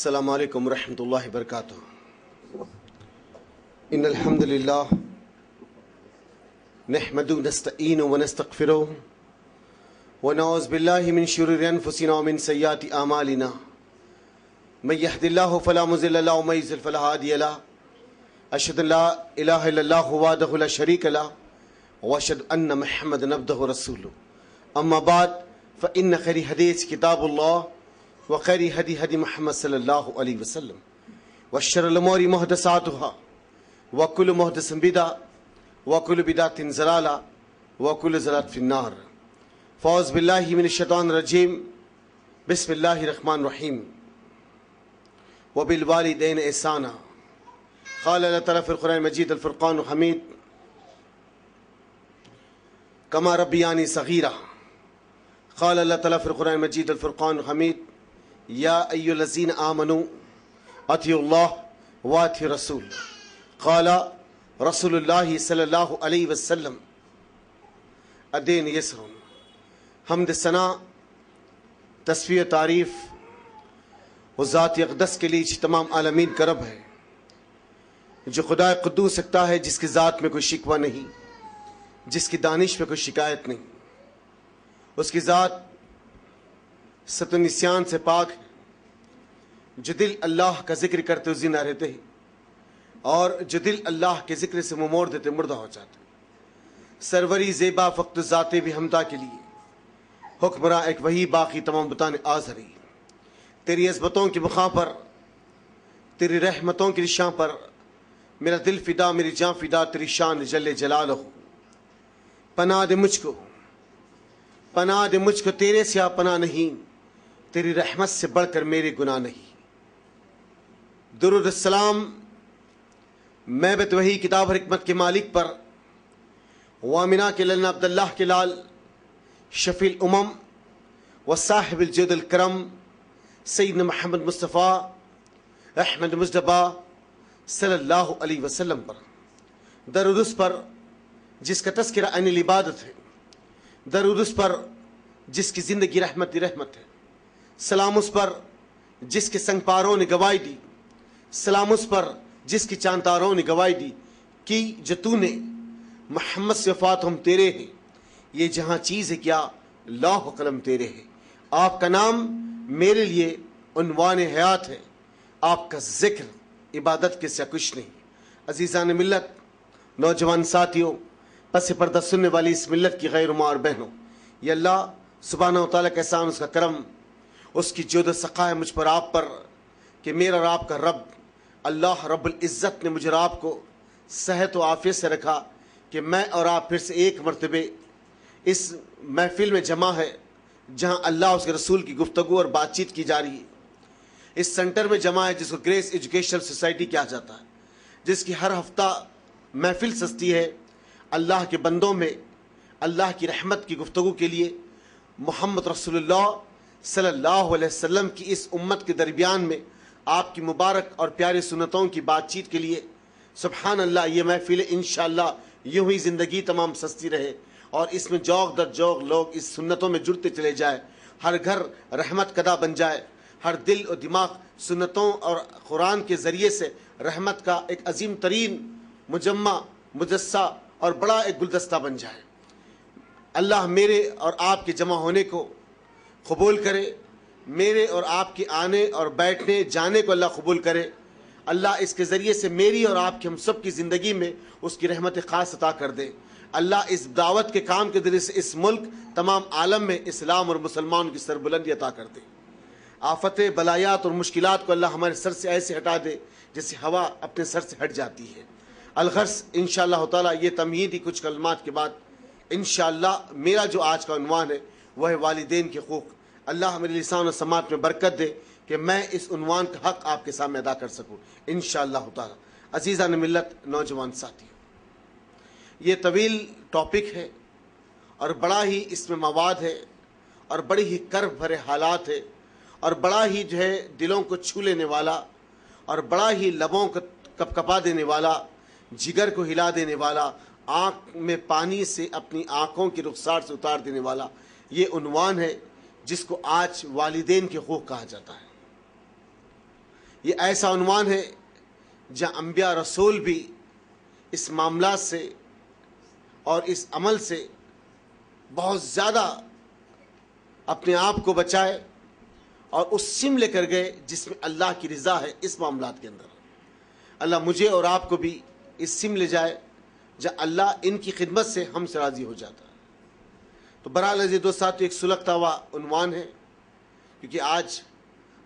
السلام علیکم ورحمۃ اللہ وبرکاتہ. ان الحمد للہ نحمده ونستعینه ونستغفره ونعوذ باللہ من شرور انفسنا ومن سیئات اعمالنا من يهد الله فلا مضل له ومن يضلل فلا هادي له. اشهد ان لا اله الا الله وحده لا شريك له واشهد ان محمدا عبده ورسوله. اما بعد فان خير الحديث كتاب الله وخير الهدي هدي محمد صلی اللہ علیہ وسلم وشر الامور محدثاتها وكل محدث بدعة وكل بدعة ضلالة وكل ضلالة في النار. فاعوذ بالله من الشیطان الرجیم. بسم اللہ الرحمن الرحیم. وبالوالدین احسانا. قال اللہ تعالیٰ فی القرآن المجید الفرقان الحمید کما ربیانی صغیرہ. قال اللہ تعالیٰ فی القرآن المجید الفرقان الحمید یا ایھا الذین آمنوا اطیعوا اللہ واطیعوا الرسول. قال رسول اللہ صلی اللہ علیہ وسلم الدین یسر. حمد ثنا تسبیح و تعریف وہ ذات اقدس کے لیے تمام عالمین کا رب ہے جو خدا قدوس سکتا ہے، جس کی ذات میں کوئی شکوہ نہیں، جس کی دانش میں کوئی شکایت نہیں. اس کی ذات ست و نسیان سے پاک ہے. جو دل اللہ کا ذکر کرتے ہوئے زندہ رہتے ہیں اور جو دل اللہ کے ذکر سے منہ موڑ دیتے مردہ ہو جاتے. سروری زیبا فقط ذات بھی ہمتا کے لیے حکمراں ایک وہی باقی تمام بتانے آزری. تیری عظمتوں کی مقام پر، تیری رحمتوں کی نشاں پر میرا دل فدا، میری جان فدا تیری شان جل جلالہ. پناہ دے مجھ کو، پناہ دے مجھ کو تیرے سیا پناہ نہیں، تیری رحمت سے بڑھ کر میرے گناہ نہیں. درود السلام محبت وحی کتاب اور حکمت کے مالک پر، وامنہ کے للنا عبداللہ کے لال، شفیع الامم و صاحب الجود الکرم سیدنا محمد مصطفیٰ احمد مصطفیٰ صلی اللہ علیہ وسلم پر. درود اس پر جس کا تذکرہ عین العبادت ہے، درود اس پر جس کی زندگی رحمت رحمت ہے. سلام اس پر جس کے سنگ پاروں نے گواہی دی، سلام اس پر جس کی چاند تاروں نے گواہی دی کہ جو تو نے محمد سے وفات ہم تیرے ہیں، یہ جہاں چیز ہے کیا لوح و قلم تیرے ہے. آپ کا نام میرے لیے عنوان حیات ہے، آپ کا ذکر عبادت کے سوا کچھ نہیں. عزیزان ملت، نوجوان ساتھیوں، پس پردہ سننے والی اس ملت کی غیر ماں اور بہنوں، یہ اللہ سبحانہ و تعالیٰ کا احسان، اس کا کرم، اس کی جود و سخا ہے مجھ پر آپ پر کہ میرا اور آپ کا رب اللہ رب العزت نے مجھے اور آپ کو صحت و عافیت سے رکھا کہ میں اور آپ پھر سے ایک مرتبہ اس محفل میں جمع ہے جہاں اللہ اس کے رسول کی گفتگو اور بات چیت کی جا رہی ہے. اس سینٹر میں جمع ہے جس کو گریس ایجوکیشنل سوسائٹی کہا جاتا ہے، جس کی ہر ہفتہ محفل سجتی ہے اللہ کے بندوں میں اللہ کی رحمت کی گفتگو کے لیے. محمد رسول اللہ صلی اللہ علیہ وسلم کی اس امت کے درمیان میں آپ کی مبارک اور پیاری سنتوں کی بات چیت کے لیے. سبحان اللہ، یہ محفل انشاءاللہ یوں ہی زندگی تمام سستی رہے اور اس میں جوق در جوق لوگ اس سنتوں میں جڑتے چلے جائے، ہر گھر رحمت کدا بن جائے، ہر دل و دماغ سنتوں اور قرآن کے ذریعے سے رحمت کا ایک عظیم ترین مجمع مجسہ اور بڑا ایک گلدستہ بن جائے. اللہ میرے اور آپ کے جمع ہونے کو قبول کرے، میرے اور آپ کے آنے اور بیٹھنے جانے کو اللہ قبول کرے. اللہ اس کے ذریعے سے میری اور آپ کی ہم سب کی زندگی میں اس کی رحمت خاص عطا کر دے. اللہ اس دعوت کے کام کے ذریعے سے اس ملک تمام عالم میں اسلام اور مسلمانوں کی سربلندی عطا کر دے. آفتیں، بلایات اور مشکلات کو اللہ ہمارے سر سے ایسے ہٹا دے جیسے ہوا اپنے سر سے ہٹ جاتی ہے. الغرض انشاءاللہ تعالیٰ یہ تمہیدی کچھ کلمات کے بعد انشاءاللہ میرا جو آج کا عنوان ہے وہ ہے والدین کے حقوق. اللہ میرے لسان و سماعت میں برکت دے کہ میں اس عنوان کا حق آپ کے سامنے ادا کر سکوں انشاءاللہ تعالیٰ. عزیزان ملت، نوجوان ساتھی، یہ طویل ٹاپک ہے اور بڑا ہی اس میں مواد ہے اور بڑی ہی کرب بھرے حالات ہے اور بڑا ہی جو ہے دلوں کو چھو لینے والا اور بڑا ہی لبوں کو کپ کپا دینے والا، جگر کو ہلا دینے والا، آنکھ میں پانی سے اپنی آنکھوں کی رخسار سے اتار دینے والا یہ عنوان ہے جس کو آج والدین کے حقوق کہا جاتا ہے. یہ ایسا عنوان ہے جہاں انبیاء رسول بھی اس معاملات سے اور اس عمل سے بہت زیادہ اپنے آپ کو بچائے اور اس سم لے کر گئے جس میں اللہ کی رضا ہے. اس معاملات کے اندر اللہ مجھے اور آپ کو بھی اس سم لے جائے جہاں اللہ ان کی خدمت سے ہم سے راضی ہو جاتا ہے. تو برحال عزیز دوستو ایک سلگتا ہوا عنوان ہے، کیونکہ آج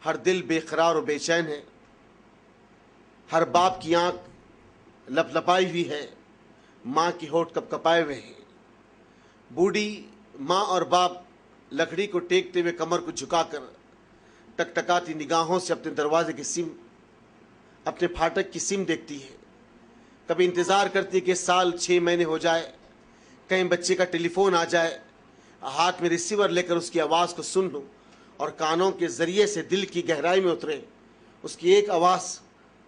ہر دل بے قرار و بے چین ہے، ہر باپ کی آنکھ لپ لپائی ہوئی ہے، ماں کی ہونٹ کپ کپائے ہوئے ہیں. بوڑھی ماں اور باپ لکڑی کو ٹیکتے ہوئے کمر کو جھکا کر ٹکٹکاتی نگاہوں سے اپنے دروازے کی سم، اپنے پھاٹک کی سم دیکھتی ہے. کبھی انتظار کرتی کہ سال 6 مہینے ہو جائے، کہیں بچے کا ٹیلی فون آ جائے، ہاتھ میں ریسیور لے کر اس کی آواز کو سن لوں اور کانوں کے ذریعے سے دل کی گہرائی میں اترے. اس کی ایک آواز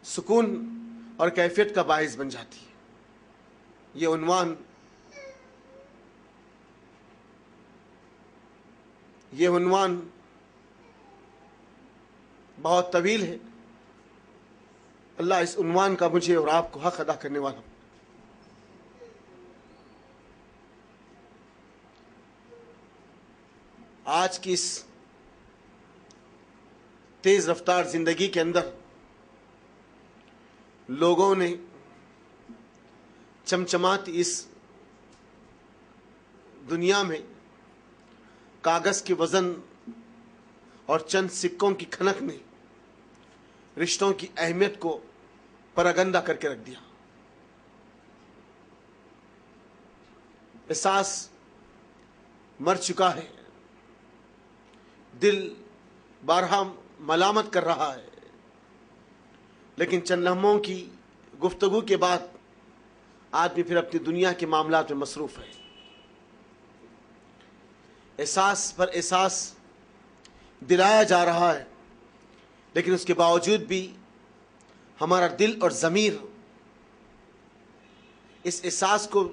سکون اور کیفیت کا باعث بن جاتی ہے. یہ عنوان بہت طویل ہے. اللہ اس عنوان کا مجھے اور آپ کو حق ادا کرنے والا. آج کی اس تیز رفتار زندگی کے اندر لوگوں نے چمچماتی اس دنیا میں کاغذ کے وزن اور چند سکوں کی کھنک نے رشتوں کی اہمیت کو پراگندہ کر کے رکھ دیا. احساس مر چکا ہے، دل بارہا ملامت کر رہا ہے، لیکن چند لمحوں کی گفتگو کے بعد آدمی پھر اپنی دنیا کے معاملات میں مصروف ہے. احساس پر احساس دلایا جا رہا ہے، لیکن اس کے باوجود بھی ہمارا دل اور ضمیر اس احساس کو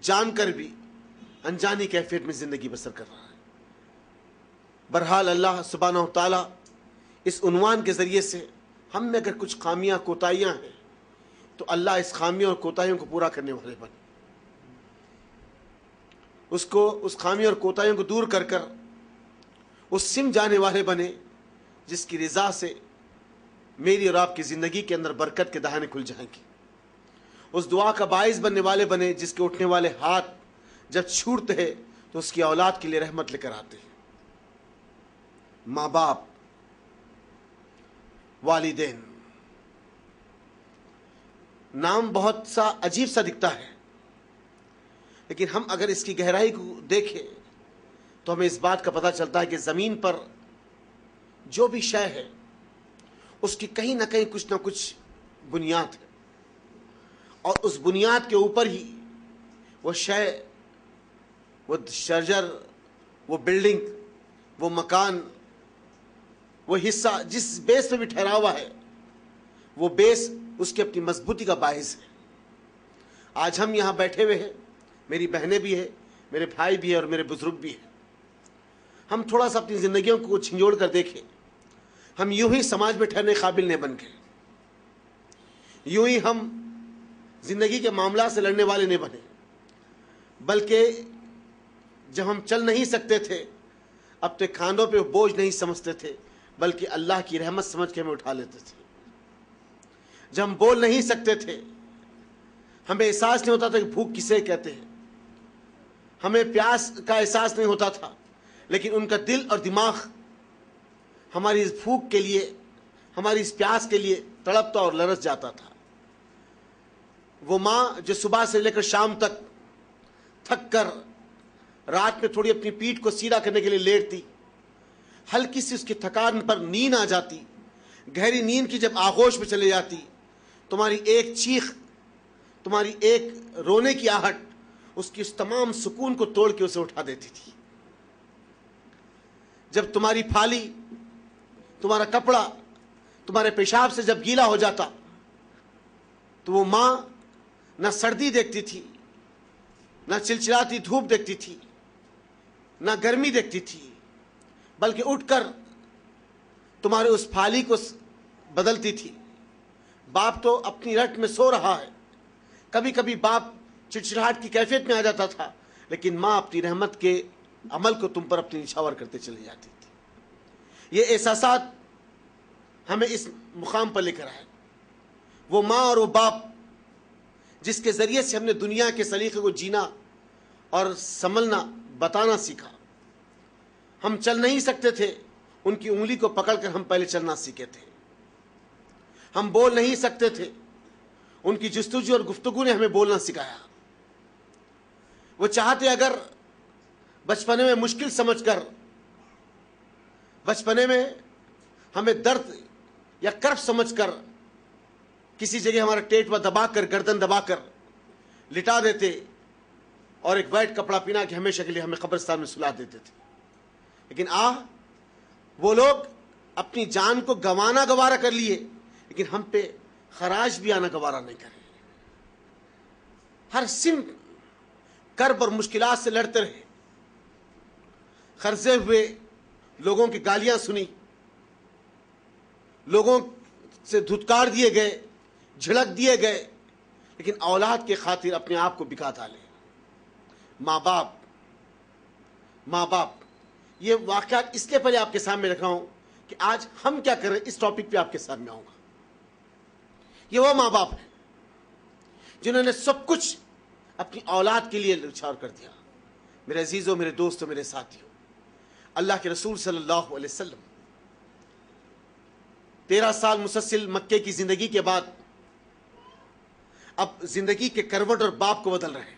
جان کر بھی انجانی کیفیت میں زندگی بسر کر رہا ہے. برحال اللہ سبحانہ و تعالیٰ اس عنوان کے ذریعے سے ہم میں اگر کچھ خامیاں کوتاہیاں ہیں تو اللہ اس خامیوں اور کوتاہیوں کو پورا کرنے والے بنے، اس خامیوں اور کوتاہیوں کو دور کر کر اس سم جانے والے بنے جس کی رضا سے میری اور آپ کی زندگی کے اندر برکت کے دہانے کھل جائیں گے. اس دعا کا باعث بننے والے بنے جس کے اٹھنے والے ہاتھ جب چھوٹتے ہیں تو اس کی اولاد کے لیے رحمت لے کر آتے ہیں. ماں باپ، والدین، نام بہت سا عجیب سا دکھتا ہے، لیکن ہم اگر اس کی گہرائی کو دیکھیں تو ہمیں اس بات کا پتہ چلتا ہے کہ زمین پر جو بھی شے ہے اس کی کہیں نہ کہیں کچھ نہ کچھ بنیاد ہے، اور اس بنیاد کے اوپر ہی وہ شے، وہ شجر، وہ بلڈنگ، وہ مکان، وہ حصہ جس بیس پہ بھی ٹھہرا ہوا ہے وہ بیس اس کی اپنی مضبوطی کا باعث ہے. آج ہم یہاں بیٹھے ہوئے ہیں، میری بہنیں بھی ہیں، میرے بھائی بھی ہیں اور میرے بزرگ بھی ہیں. ہم تھوڑا سا اپنی زندگیوں کو جھنجھوڑ کر دیکھیں، ہم یوں ہی سماج میں ٹھہرنے قابل نہیں بن گئے، یوں ہی ہم زندگی کے معاملات سے لڑنے والے نہیں بنے، بلکہ جب ہم چل نہیں سکتے تھے اپنے کاندھوں پہ بوجھ نہیں سمجھتے تھے بلکہ اللہ کی رحمت سمجھ کے ہمیں اٹھا لیتے تھے. جب ہم بول نہیں سکتے تھے ہمیں احساس نہیں ہوتا تھا کہ بھوک کسے کہتے ہیں، ہمیں پیاس کا احساس نہیں ہوتا تھا، لیکن ان کا دل اور دماغ ہماری اس بھوک کے لیے، ہماری اس پیاس کے لیے تڑپتا اور لرز جاتا تھا. وہ ماں جو صبح سے لے کر شام تک تھک کر رات میں تھوڑی اپنی پیٹھ کو سیدھا کرنے کے لیے لیٹتی، ہلکی سی اس کی تھکان پر نیند آ جاتی، گہری نیند کی جب آغوش میں چلے جاتی، تمہاری ایک چیخ، تمہاری ایک رونے کی آہٹ اس کی اس تمام سکون کو توڑ کے اسے اٹھا دیتی تھی. جب تمہاری پھالی، تمہارا کپڑا تمہارے پیشاب سے جب گیلا ہو جاتا تو وہ ماں نہ سردی دیکھتی تھی، نہ چلچلاتی دھوپ دیکھتی تھی، نہ گرمی دیکھتی تھی، بلکہ اٹھ کر تمہارے اس پھالی کو بدلتی تھی. باپ تو اپنی رٹ میں سو رہا ہے, کبھی کبھی باپ چڑچڑاہٹ کی کیفیت میں آ جاتا تھا, لیکن ماں اپنی رحمت کے عمل کو تم پر اپنی نچھاور کرتے چلی جاتی تھی. یہ احساسات ہمیں اس مقام پر لے کر آئے. وہ ماں اور وہ باپ جس کے ذریعے سے ہم نے دنیا کے سلیقے کو جینا اور سنبھلنا بتانا سیکھا. ہم چل نہیں سکتے تھے, ان کی انگلی کو پکڑ کر ہم پہلے چلنا سیکھے تھے. ہم بول نہیں سکتے تھے, ان کی جستجو اور گفتگو نے ہمیں بولنا سکھایا. وہ چاہتے اگر بچپنے میں مشکل سمجھ کر, بچپنے میں ہمیں درد یا کرب سمجھ کر کسی جگہ ہمارا ٹیٹوا دبا کر, گردن دبا کر لٹا دیتے اور ایک وائٹ کپڑا پہنا کے ہمیشہ کے لیے ہمیں قبرستان میں سلا دیتے تھے. لیکن وہ لوگ اپنی جان کو گنوانا گوارا کر لیے, لیکن ہم پہ خراج بھی آنا گوارا نہیں کرے. ہر سن کرب اور مشکلات سے لڑتے رہے, خرچے ہوئے لوگوں کی گالیاں سنی, لوگوں سے دھتکار دیے گئے, جھڑک دیے گئے, لیکن اولاد کے خاطر اپنے آپ کو بکا ڈالے. ماں باپ یہ واقعات اس لیے پہلے آپ کے سامنے رکھ رہا ہوں کہ آج ہم کیا کر رہے ہیں اس ٹاپک پہ آپ کے سامنے آؤں گا. یہ وہ ماں باپ ہیں جنہوں نے سب کچھ اپنی اولاد کے لیے نچھاور کر دیا. میرے عزیزوں, میرے دوستوں, میرے ساتھیوں, اللہ کے رسول صلی اللہ علیہ وسلم 13 سال مسلسل مکے کی زندگی کے بعد اب زندگی کے کروٹ اور باپ کو بدل رہے ہیں.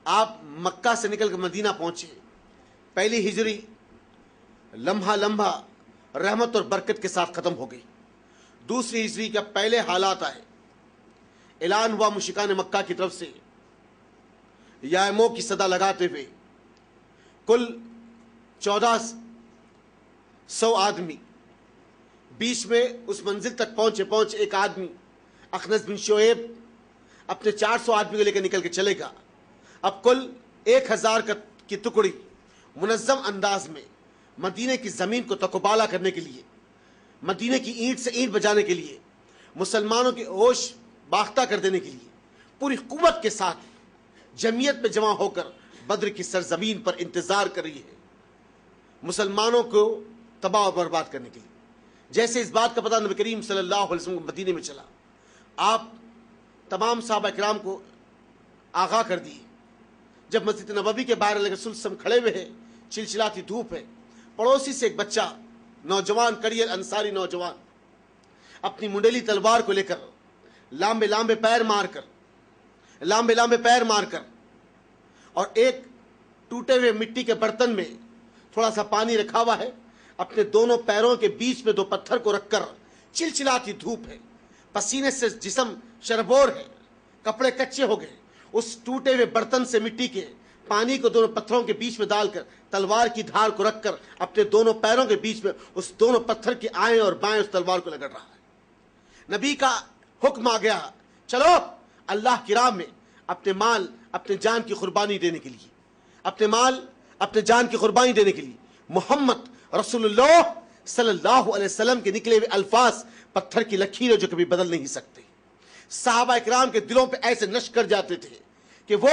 آپ مکہ سے نکل کر مدینہ پہنچے. پہلی ہجری لمحہ رحمت اور برکت کے ساتھ ختم ہو گئی. دوسری ہجری کا پہلے حالات آئے. اعلان ہوا مشرکان مکہ کی طرف سے یا مو کی صدا لگاتے ہوئے کل 1400 آدمی, بیچ میں اس منزل تک پہنچے ایک آدمی اخنس بن شعیب اپنے 400 آدمی کو لے کر نکل کے چلے گا. اب کل 1000 کی ٹکڑی منظم انداز میں مدینے کی زمین کو تکوبالا کرنے کے لیے, مدینے کی اینٹ سے اینٹ بجانے کے لیے, مسلمانوں کے ہوش باختہ کر دینے کے لیے پوری قوت کے ساتھ جمعیت میں جمع ہو کر بدر کی سرزمین پر انتظار کر رہی ہے, مسلمانوں کو تباہ و برباد کرنے کے لیے. جیسے اس بات کا پتہ نبی کریم صلی اللہ علیہ وسلم کو مدینے میں چلا, آپ تمام صحابہ کرام کو آگاہ کر دیے. جب مسجد نبوی کے باہر اللہ رسول صلی اللہ علیہ وسلم کھڑے ہوئے ہیں, چلچلاتی دھوپ ہے, پڑوسی سے ایک بچہ نوجوان کریئر انصاری نوجوان اپنی منڈیلی تلوار کو لے کر لامبے پیر مار کر اور ایک ٹوٹے ہوئے مٹی کے برتن میں تھوڑا سا پانی رکھا ہوا ہے, اپنے دونوں پیروں کے بیچ میں 2 پتھر کو رکھ کر, چلچلاتی دھوپ ہے, پسینے سے جسم شربور ہے, کپڑے کچے ہو گئے, اس ٹوٹے ہوئے برتن سے مٹی کے پانی کو دونوں پتھروں کے بیچ میں ڈال کر تلوار کی دھار کو رکھ کر اپنے دونوں پیروں کے بیچ میں اس دونوں پتھر کے آئیں اور بائیں اس تلوار کو رگڑ رہا ہے. نبی کا حکم آ گیا, چلو اللہ کی راہ میں اپنے مال اپنے جان کی قربانی دینے کے لیے, اپنے مال اپنے جان کی قربانی دینے کے لیے محمد رسول اللہ صلی اللہ علیہ وسلم کے نکلے ہوئے الفاظ پتھر کی لکیر جو کبھی بدل نہیں سکتے. صحابہ اکرام کے دلوں پہ ایسے نشر کر جاتے تھے کہ وہ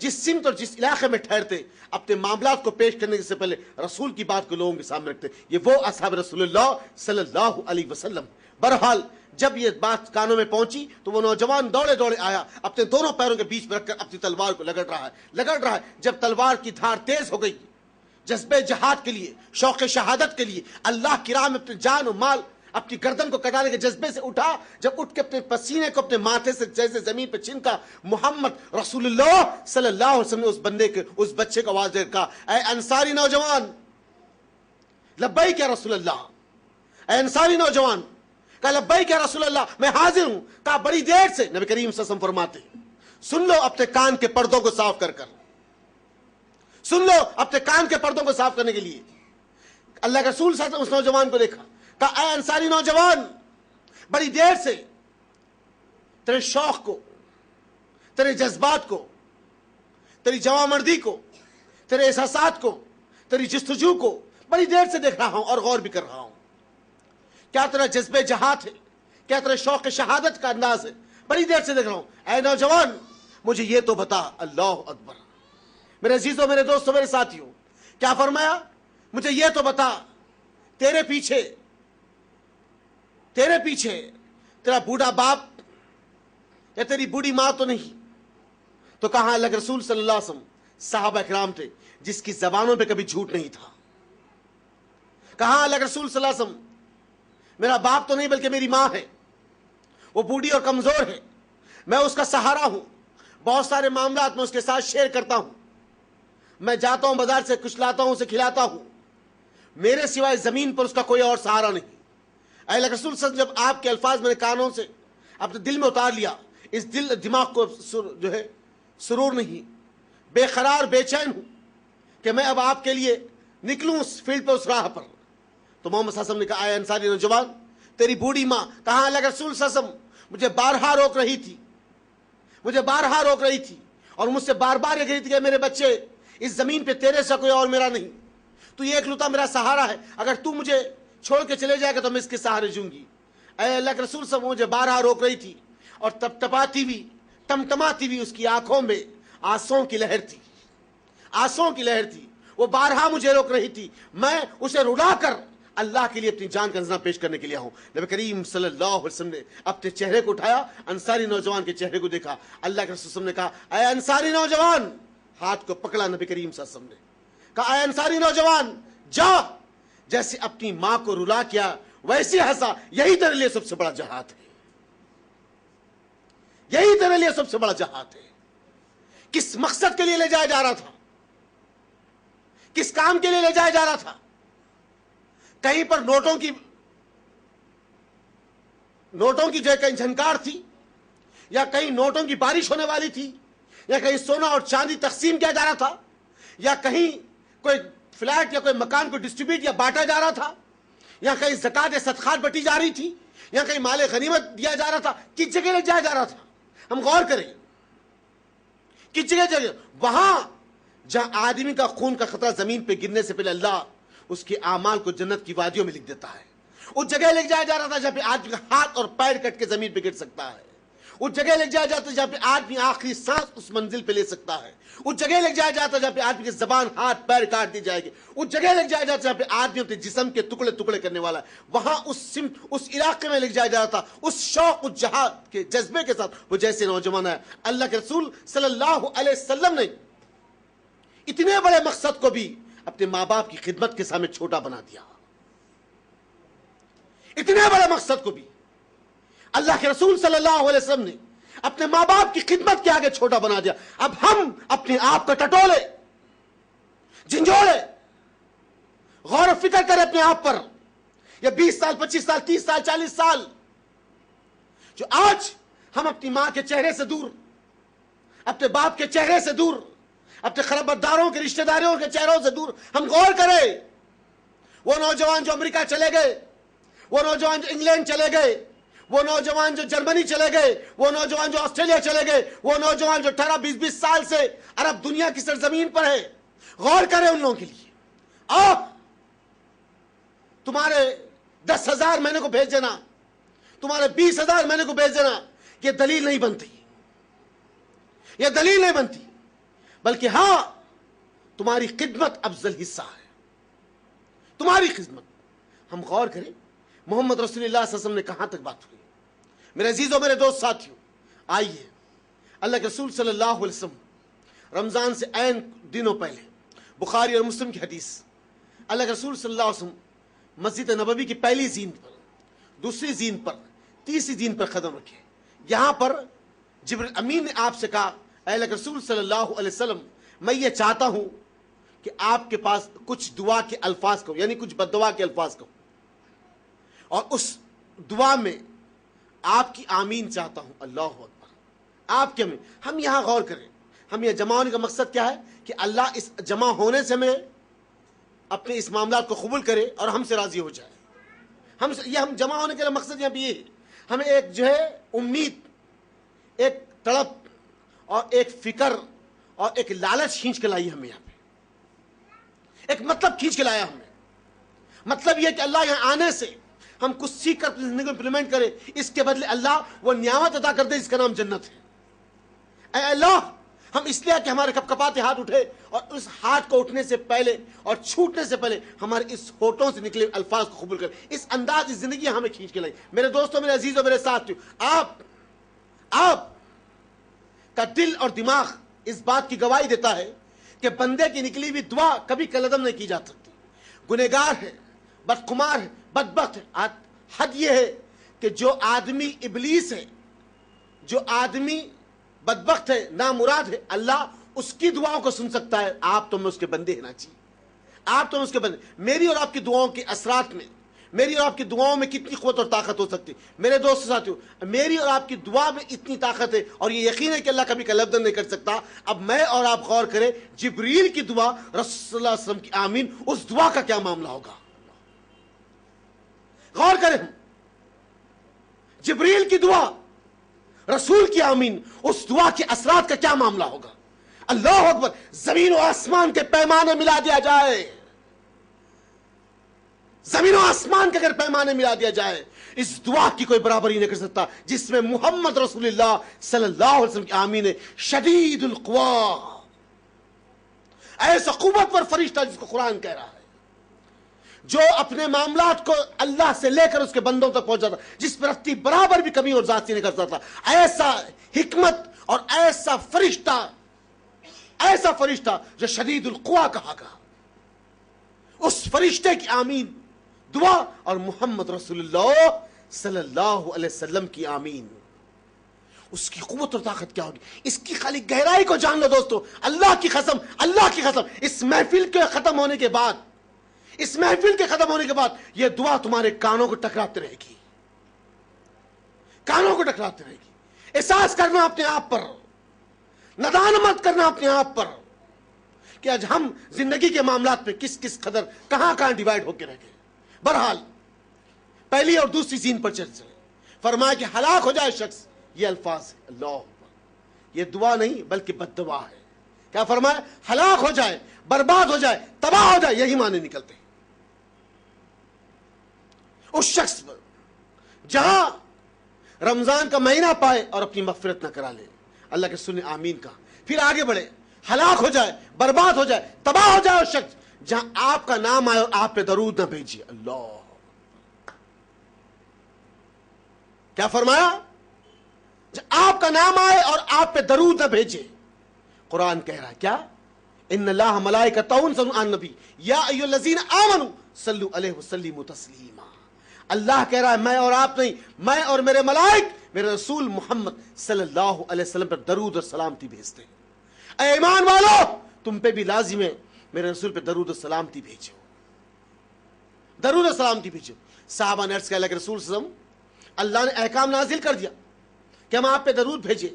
جس سمت اور جس علاقے میں ٹھہرتے اپنے معاملات کو پیش کرنے سے پہلے رسول کی بات کو لوگوں کے سامنے رکھتے. یہ وہ اصحاب رسول اللہ صلی اللہ علیہ وسلم. بہرحال جب یہ بات کانوں میں پہنچی تو وہ نوجوان دوڑے آیا, اپنے دونوں پیروں کے بیچ میں رکھ کر اپنی تلوار کو رگڑ رہا ہے. جب تلوار کی دھار تیز ہو گئی, جذبے جہاد کے لیے, شوق شہادت کے لیے, اللہ کی راہ میں اپنے جان و مال اپنی گردن کو کٹانے کے جذبے سے اٹھا, جب اٹھ کے اپنے پسینے کو اپنے ماتھے سے جیسے زمین پہ چھنکا, محمد رسول اللہ صلی اللہ علیہ وسلم نے اس بچے کو آواز دے کہا, اے انصاری نوجوان, لبیک یا رسول اللہ. اے انصاری نوجوان کہا, لبیک یا رسول اللہ, میں حاضر ہوں. کہا بڑی دیر سے. نبی کریم صلی اللہ علیہ وسلم فرماتے, سن لو اپنے کان کے پردوں کو صاف کر سن لو اپنے کان کے پردوں کو صاف کرنے کے لیے. اللہ کے رسول صلی اللہ علیہ وسلم اس نوجوان کو دیکھا, کہا اے انصاری نوجوان, بڑی دیر سے تیرے شوق کو, تیرے جذبات کو, تیری جوان مردی کو, تیرے احساسات کو, تیری جستجو کو بڑی دیر سے دیکھ رہا ہوں اور غور بھی کر رہا ہوں. کیا تیرا جذبہ جہاد ہے؟ کیا تیرا شوق شہادت کا انداز ہے؟ بڑی دیر سے دیکھ رہا ہوں، اے نوجوان مجھے یہ تو بتا۔ اللہ اکبر۔ میرے عزیزوں، میرے دوستوں، میرے ساتھیوں، کیا فرمایا؟ مجھے یہ تو بتا، تیرے پیچھے تیرا بوڑھا باپ یا تیری بوڑھی ماں تو نہیں؟ تو کہاں اللہ کے رسول صلی اللہ علیہ وسلم صحابہ کرام تھے جس کی زبانوں پہ کبھی جھوٹ نہیں تھا؟ کہاں اللہ کے رسول صلی اللہ علیہ وسلم میرا باپ تو نہیں بلکہ میری ماں ہے، وہ بوڑھی اور کمزور ہے، میں اس کا سہارا ہوں، بہت سارے معاملات میں اس کے ساتھ شیئر کرتا ہوں، میں جاتا ہوں بازار سے کچھ لاتا ہوں، اسے کھلاتا ہوں، میرے سوائے زمین پر اس کا کوئی اور سہارا نہیں۔ اے اللہ کے رسول صلی اللہ علیہ وسلم، جب آپ کے الفاظ میرے کانوں سے اپنے دل میں اتار لیا، اس دماغ کو جو ہے سرور نہیں، بے قرار بے چین ہوں کہ میں اب آپ کے لیے نکلوں اس فیلڈ پہ، اس راہ پر۔ تو محمد صلی اللہ علیہ وسلم نے کہا، اے انصاری نوجوان، تیری بوڑھی ماں کہاں؟ اللہ کے رسول صلی اللہ علیہ وسلم مجھے بارہا روک رہی تھی اور مجھ سے بار بار یہ کہی تھی کہ میرے بچے، اس زمین پہ تیرے سے کوئی اور میرا نہیں، تو یہ ایکلوتا میرا سہارا ہے، اگر تو مجھے چھوڑ کے چلے جائے گا تو میں اس کے سہارے جوں گی۔ اے اللہ کے رسول صلی اللہ علیہ وسلم مجھے بارہا روک رہی تھی، اور تپتپاتی ہوئی ٹمٹماتی ہوئی اس کی آنکھوں میں آنسوں کی لہر تھی، وہ بارہا مجھے روک رہی تھی، میں اسے رلا کر اللہ کے لیے اپنی جان کا نذرانہ پیش کرنے کے لیے آؤں۔ نبی کریم صلی اللہ علیہ وسلم نے اپنے چہرے کو اٹھایا، انصاری نوجوان کے چہرے کو دیکھا، اللہ کے رسول نے کہا، اے انصاری نوجوان، ہاتھ کو پکڑا نبی کریم صلی اللہ علیہ وسلم نے کہا، اے انصاری نوجوان جا، جیسے اپنی ماں کو رلا کیا ویسے ہنسا، یہی تیرے لیے سب سے بڑا جہاد ہے، یہی تیرے لیے سب سے بڑا جہاد ہے۔ کس مقصد کے لیے لے جایا جا رہا تھا؟ کس کام کے لیے لے جایا جا رہا تھا؟ کہیں پر نوٹوں کی جو ہے کہیں جھنکار تھی، یا کہیں نوٹوں کی بارش ہونے والی تھی، یا کہیں سونا اور چاندی تقسیم کیا جا رہا تھا، یا کہیں کوئی فلیٹ یا کوئی مکان کو ڈسٹریبیوٹ یا بانٹا جا رہا تھا، یا کہیں زکات یا صدقات بٹی جا رہی تھی، یا کہیں مال غنیمت دیا جا رہا تھا؟ کس جگہ لے جایا جا رہا تھا؟ ہم غور کریں، کس جگہ؟ وہاں جہاں آدمی کا خون کا خطرہ زمین پہ گرنے سے پہلے اللہ اس کے اعمال کو جنت کی وادیوں میں لکھ دیتا ہے۔ اس جگہ لے جایا جا رہا تھا جہاں پہ آدمی کا ہاتھ اور پیر کٹ کے زمین پہ گر سکتا ہے، اس جگہ لے جایا جاتا ہے جہاں پہ آدمی آخری سانس اس منزل پہ لے سکتا ہے، اس جگہ لے جایا جاتا ہے جہاں پہ آدمی کی زبان ہاتھ پیر کاٹ دی جائے گی، اس جگہ لے جایا جاتا ہے جہاں پہ آدمی اپنے جسم کے ٹکڑے ٹکڑے کرنے والا ہے۔ وہاں اس علاقے میں لے جایا جاتا تھا اس شوق، اس جہاد کے جذبے کے ساتھ وہ جیسے نوجوان ہے۔ اللہ کے رسول صلی اللہ علیہ وسلم نے اتنے بڑے مقصد کو بھی اپنے ماں باپ کی خدمت کے سامنے چھوٹا بنا دیا، اتنے بڑے مقصد کو بھی اللہ کے رسول صلی اللہ علیہ وسلم نے اپنے ماں باپ کی خدمت کے آگے چھوٹا بنا دیا۔ اب ہم اپنے آپ کو ٹٹولے، جھنجھوڑے، غور و فکر کریں اپنے آپ پر۔ یہ 20 سال 25 سال 30 سال 40 سال جو آج ہم اپنی ماں کے چہرے سے دور، اپنے باپ کے چہرے سے دور، اپنے خبرداروں کے رشتہ داروں کے چہروں سے دور، ہم غور کریں۔ وہ نوجوان جو امریکہ چلے گئے، وہ نوجوان جو انگلینڈ چلے گئے، وہ نوجوان جو جرمنی چلے گئے، وہ نوجوان جو آسٹریلیا چلے گئے، وہ نوجوان جو 18-20 سال سے عرب دنیا کی سرزمین پر ہے، غور کریں ان لوگوں کے لیے۔ آپ تمہارے 10,000 مہینے کو بھیج دینا، تمہارے 20,000 مہینے کو بھیج دینا، یہ دلیل نہیں بنتی، یہ دلیل نہیں بنتی، بلکہ ہاں تمہاری خدمت افضل حصہ ہے، تمہاری خدمت۔ ہم غور کریں محمد رسول اللہ صلی اللہ علیہ وسلم نے کہاں تک بات ہوئی۔ میرے عزیزوں، میرے دوست ساتھیوں، آئیے اللہ کے رسول صلی اللہ علیہ وسلم رمضان سے عین دنوں پہلے، بخاری اور مسلم کی حدیث، اللہ کے رسول صلی اللہ علیہ وسلم مسجد نبوی کی پہلی زیند پر، دوسری زیند پر، تیسری زیند پر قدم رکھے۔ یہاں پر جبریل امین نے آپ سے کہا، اے اللہ کے رسول صلی اللہ علیہ وسلم، میں یہ چاہتا ہوں کہ آپ کے پاس کچھ دعا کے الفاظ کہوں، یعنی کچھ بد دعا کے الفاظ کہوں، اور اس دعا میں آپ کی آمین چاہتا ہوں۔ اللہ اکبر، آپ کے آمین۔ ہم یہاں غور کریں، ہم یہ جمع ہونے کا مقصد کیا ہے کہ اللہ اس جمع ہونے سے میں اپنے اس معاملات کو قبول کرے اور ہم سے راضی ہو جائے۔ ہم جمع ہونے کا مقصد یہاں پہ یہ ہے، ہمیں ایک جو ہے امید، ایک تڑپ اور ایک فکر اور ایک لالچ کھینچ کے لائی ہمیں یہاں پہ، ایک مطلب کھینچ کے لایا ہمیں۔ مطلب یہ کہ اللہ یہاں آنے سے ہم کچھ سیکھ کر اپنی زندگی میں امپلیمنٹ کریں، اس کے بدلے اللہ وہ نعمت عطا کر دے جس کا نام جنت ہے۔ اے اللہ، ہم اس لیے کہ ہمارے کپ کپاتے ہاتھ اٹھے اور اس ہاتھ کو اٹھنے سے پہلے اور چھوٹنے سے پہلے ہمارے اس ہونٹوں سے نکلے الفاظ کو قبول کر، اس انداز کی زندگی ہمیں کھینچ کے لائی۔ میرے دوستوں، میرے عزیزوں، میرے ساتھیوں، آپ کا دل اور دماغ اس بات کی گواہی دیتا ہے کہ بندے کی نکلی ہوئی دعا کبھی قلعدم نہیں کی جا سکتی۔ گنہگار ہے، بدقمار ہے، بدبخت ہے۔ حد یہ ہے کہ جو آدمی ابلیس ہے، جو آدمی بدبخت ہے، نامراد ہے، اللہ اس کی دعاؤں کو سن سکتا ہے۔ آپ تو میں اس کے بندے ہونا چاہیے، آپ تو میں اس کے بندے۔ میری اور آپ کی دعاؤں کے اثرات میں، میری اور آپ کی دعاؤں میں کتنی قوت اور طاقت ہو سکتی ہے۔ میرے دوست ساتھیوں، میری اور آپ کی دعا میں اتنی طاقت ہے اور یہ یقین ہے کہ اللہ کبھی قلعدم نہیں کر سکتا۔ اب میں اور آپ غور کریں، جبریل کی دعا، رسول اللہ علیہ وسلم کی آمین، اس دعا کا کیا معاملہ ہوگا؟ غور کریں، جبریل کی دعا، رسول کی آمین، اس دعا کے اثرات کا کیا معاملہ ہوگا؟ اللہ اکبر! زمین و آسمان کے پیمانے ملا دیا جائے، زمین و آسمان کے اگر پیمانے ملا دیا جائے، اس دعا کی کوئی برابری نہیں کر سکتا جس میں محمد رسول اللہ صلی اللہ علیہ وسلم کی آمین ہے۔ شدید القوا، ایسا قوت پر فرشتہ جس کو قرآن کہہ رہا ہے، جو اپنے معاملات کو اللہ سے لے کر اس کے بندوں تک پہنچاتا، جس پر رتی برابر بھی کمی اور زیادتی نہیں کر سکتا۔ ایسا حکمت اور ایسا فرشتہ جو شدید القوا کہا گا، اس فرشتے کی آمین دعا اور محمد رسول اللہ صلی اللہ علیہ وسلم کی آمین، اس کی قوت اور طاقت کیا ہوگی؟ اس کی خالی گہرائی کو جان لو دوستو۔ اللہ کی قسم، اللہ کی قسم، اس محفل کے ختم ہونے کے بعد، اس محفل کے ختم ہونے کے بعد یہ دعا تمہارے کانوں کو ٹکراتے رہے گی، کانوں کو ٹکراتے رہے گی۔ احساس کرنا اپنے آپ پر، ندامت کرنا اپنے آپ پر کہ آج ہم زندگی کے معاملات پہ کس کس قدر کہاں ڈیوائیڈ ہو کے رہ گئے۔ بہرحال پہلی اور دوسری زین پر چرچا فرمایا کہ ہلاک ہو جائے شخص، یہ الفاظ ہے، اللہ اکبر، یہ دعا نہیں بلکہ بد دعا ہے۔ کیا فرمایا؟ ہلاک ہو جائے، برباد ہو جائے، تباہ ہو جائے، یہی معنی نکلتے ہیں۔ اس شخص پر جہاں رمضان کا مہینہ پائے اور اپنی مغفرت نہ کرا لے، اللہ کے سنیں آمین کا، پھر آگے بڑھے، ہلاک ہو جائے، برباد ہو جائے، تباہ ہو جائے اس شخص جہاں آپ کا نام آئے اور آپ پہ درود نہ بھیجیے۔ اللہ، کیا فرمایا؟ جہاں آپ کا نام آئے اور آپ پہ درود نہ بھیجے۔ قرآن کہہ رہا ہے کیا؟ ان اللہ ملائکتہ یصلون علی النبی یا ایھا الذین آمنوا صلوا علیہ وسلموا تسلیما۔ اللہ کہہ رہا ہے میں اور آپ نہیں، میں اور میرے ملائک میرے رسول محمد صلی اللہ علیہ وسلم پر درود اور سلامتی بھیجتے ہیں۔ اے ایمان والو، تم پہ بھی لازم ہے میرے رسول پہ درود اور سلامتی بھیجو، درود اور سلامتی بھیجو۔ صحابہ نے عرض کیا، اللہ کے رسول صلی اللہ علیہ وسلم، اللہ نے احکام نازل کر دیا کہ ہم آپ پہ درود بھیجیں،